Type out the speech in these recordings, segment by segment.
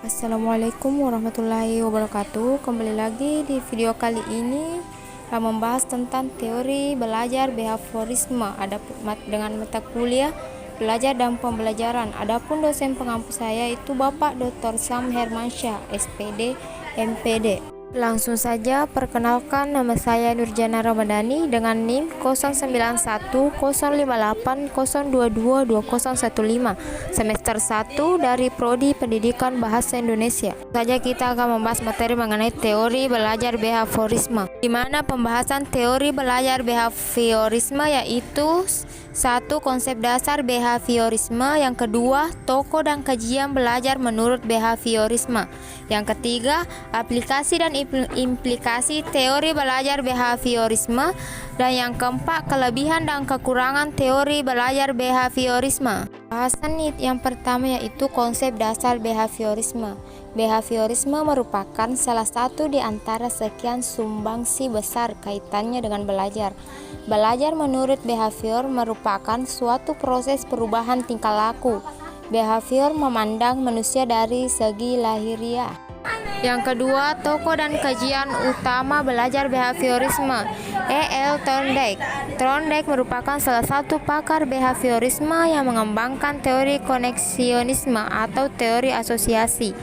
Assalamualaikum warahmatullahi wabarakatuh. Kembali lagi di video kali ini kita membahas tentang teori belajar behaviorisme dengan mata kuliah belajar dan pembelajaran. Adapun dosen pengampu saya itu Bapak Dr. Sam Hermansyah, SPD, MPD. Langsung saja perkenalkan, nama saya Nurjana Ramadhani dengan NIM 091058022215 semester 1 dari Prodi Pendidikan Bahasa Indonesia. Saja kita akan membahas materi mengenai teori belajar behaviorisme, di mana pembahasan teori belajar behaviorisme yaitu satu, konsep dasar behaviorisme. Yang kedua, tokoh dan kajian belajar menurut behaviorisme. Yang ketiga, aplikasi dan implikasi teori belajar behaviorisme. Dan yang keempat, kelebihan dan kekurangan teori belajar behaviorisme. Bahasan yang pertama yaitu konsep dasar behaviorisme. Behaviorisme merupakan salah satu di antara sekian sumbangsi besar kaitannya dengan belajar. Belajar menurut behavior merupakan suatu proses perubahan tingkah laku. Behavior memandang manusia dari segi lahiriah. Yang kedua, tokoh dan kajian utama belajar behaviorisme. E.L. Thorndike. Thorndike merupakan salah satu pakar behaviorisme yang mengembangkan teori koneksionisme atau teori asosiasi.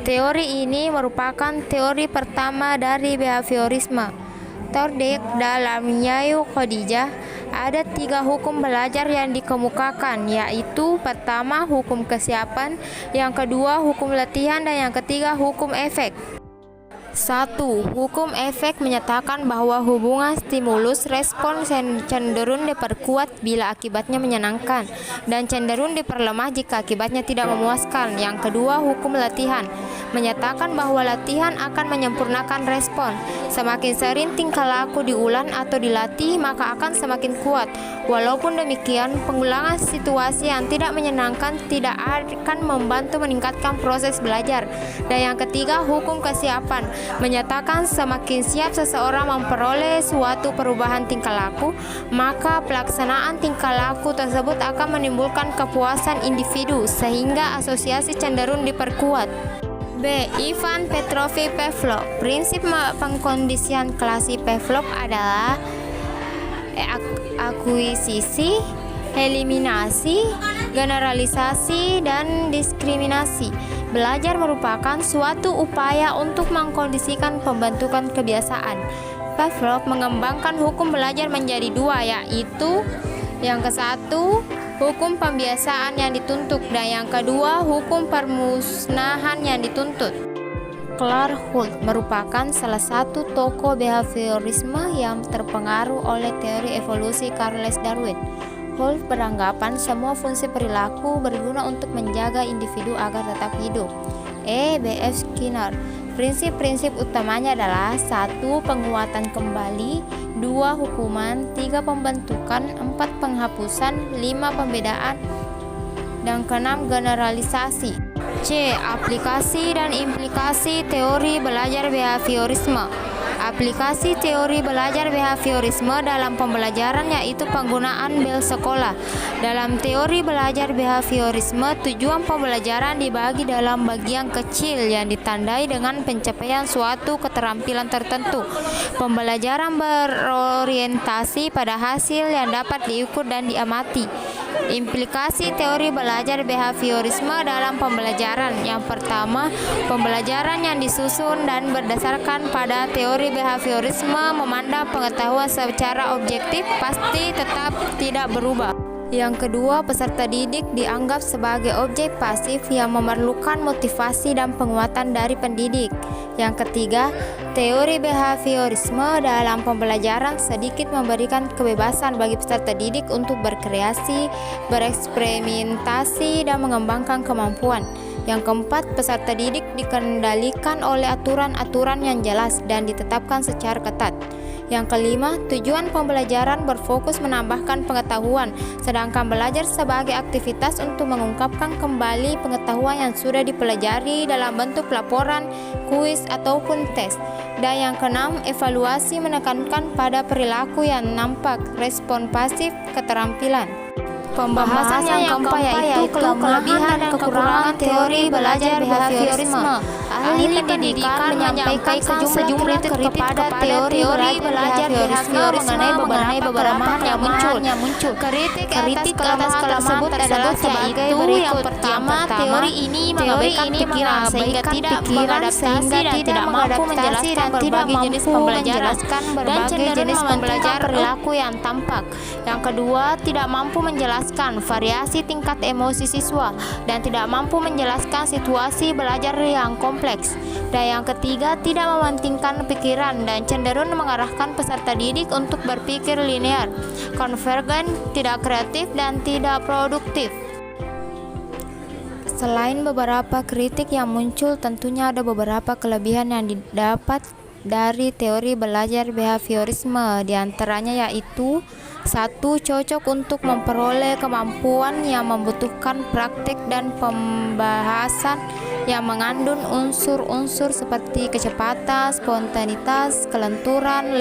Teori ini merupakan teori pertama dari behaviorisme. Thorndike dalam Nyayu Khadijah ada 3 hukum belajar yang dikemukakan, yaitu pertama hukum kesiapan, yang kedua hukum latihan, dan yang ketiga hukum efek. 1. Hukum efek menyatakan bahwa hubungan stimulus respon cenderung diperkuat bila akibatnya menyenangkan dan cenderung diperlemah jika akibatnya tidak memuaskan. Yang kedua, hukum latihan menyatakan bahwa latihan akan menyempurnakan respon. Semakin sering tingkah laku diulang atau dilatih, maka akan semakin kuat. Walaupun demikian, pengulangan situasi yang tidak menyenangkan tidak akan membantu meningkatkan proses belajar. Dan yang ketiga, hukum kesiapan menyatakan semakin siap seseorang memperoleh suatu perubahan tingkah laku, maka pelaksanaan tingkah laku tersebut akan menimbulkan kepuasan individu sehingga asosiasi cenderung diperkuat. B. Ivan Petrovich Pavlov. Prinsip pengkondisian klasik Pavlov adalah akuisisi, eliminasi, generalisasi, dan diskriminasi. Belajar merupakan suatu upaya untuk mengkondisikan pembentukan kebiasaan. Pavlov mengembangkan hukum belajar menjadi 2, yaitu yang ke-1 hukum pembiasaan yang dituntut dan yang kedua hukum permusnahan yang dituntut. Clark Holt merupakan salah satu tokoh behaviorisme yang terpengaruh oleh teori evolusi Charles Darwin. Holt beranggapan semua fungsi perilaku berguna untuk menjaga individu agar tetap hidup. B.F. Skinner. Prinsip-prinsip utamanya adalah 1. Penguatan kembali, 2. Hukuman, 3. Pembentukan, 4. Penghapusan, 5. Pembedaan, dan ke-6 generalisasi. C. Aplikasi dan implikasi teori belajar behaviorisme. Aplikasi teori belajar behaviorisme dalam pembelajaran yaitu penggunaan bel sekolah. Dalam teori belajar behaviorisme, tujuan pembelajaran dibagi dalam bagian kecil yang ditandai dengan pencapaian suatu keterampilan tertentu. Pembelajaran berorientasi pada hasil yang dapat diukur dan diamati. Implikasi teori belajar behaviorisme dalam pembelajaran. Yang pertama, pembelajaran yang disusun dan berdasarkan pada teori behaviorisme memandang pengetahuan secara objektif pasti tetap tidak berubah. Yang kedua, peserta didik dianggap sebagai objek pasif yang memerlukan motivasi dan penguatan dari pendidik. Yang ketiga, teori behaviorisme dalam pembelajaran sedikit memberikan kebebasan bagi peserta didik untuk berkreasi, bereksperimentasi, dan mengembangkan kemampuan. Yang keempat, peserta didik dikendalikan oleh aturan-aturan yang jelas dan ditetapkan secara ketat. Yang kelima, tujuan pembelajaran berfokus menambahkan pengetahuan, sedangkan belajar sebagai aktivitas untuk mengungkapkan kembali pengetahuan yang sudah dipelajari dalam bentuk laporan, kuis, ataupun tes. Dan yang keenam, evaluasi menekankan pada perilaku yang nampak, respon pasif, keterampilan. Pembahasan yang keempat yaitu kelebihan dan kekurangan teori belajar behaviorisme. Ahli pendidikan menyampaikan sejumlah kritik kepada teori belajar behaviorisme mengenai beberapa kelemahan yang muncul. Kritik atas kelemahan tersebut adalah sebagai berikut. Yang pertama, teori ini mengabaikan pikiran sehingga tidak mengadaptasi dan tidak mampu menjelaskan berbagai jenis pembelajaran dan cenderung membelajar perilaku yang tampak. Yang kedua, tidak mampu menjelaskan variasi tingkat emosi siswa dan tidak mampu menjelaskan situasi belajar yang kompleks. Dan yang ketiga, tidak mementingkan pikiran dan cenderung mengarahkan peserta didik untuk berpikir linear, konvergen, tidak kreatif, dan tidak produktif. Selain beberapa kritik yang muncul, tentunya ada beberapa kelebihan yang didapat dari teori belajar behaviorisme. Di antaranya yaitu: 1. Cocok untuk memperoleh kemampuan yang membutuhkan praktik dan pembahasan yang mengandung unsur-unsur seperti kecepatan, spontanitas, kelenturan,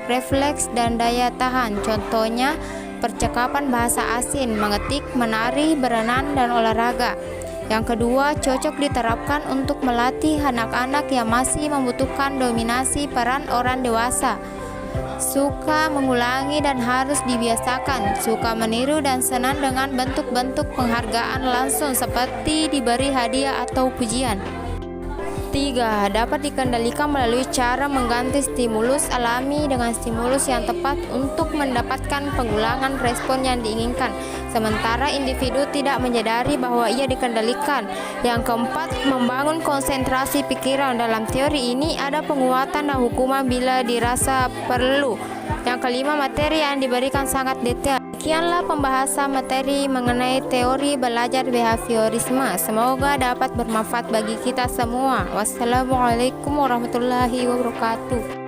refleks, dan daya tahan. Contohnya, percakapan bahasa asing, mengetik, menari, berenang, dan olahraga. Yang kedua, cocok diterapkan untuk melatih anak-anak yang masih membutuhkan dominasi peran orang dewasa. Suka mengulangi dan harus dibiasakan, suka meniru dan senang dengan bentuk-bentuk penghargaan langsung seperti diberi hadiah atau pujian. 3. Dapat dikendalikan melalui cara mengganti stimulus alami dengan stimulus yang tepat untuk mendapatkan pengulangan respon yang diinginkan, sementara individu tidak menyadari bahwa ia dikendalikan. Yang keempat, membangun konsentrasi pikiran. Dalam teori ini ada penguatan dan hukuman bila dirasa perlu. Yang kelima, materi yang diberikan sangat detail. Sekianlah pembahasan materi mengenai teori belajar behaviorisme. Semoga dapat bermanfaat bagi kita semua. Wassalamualaikum warahmatullahi wabarakatuh.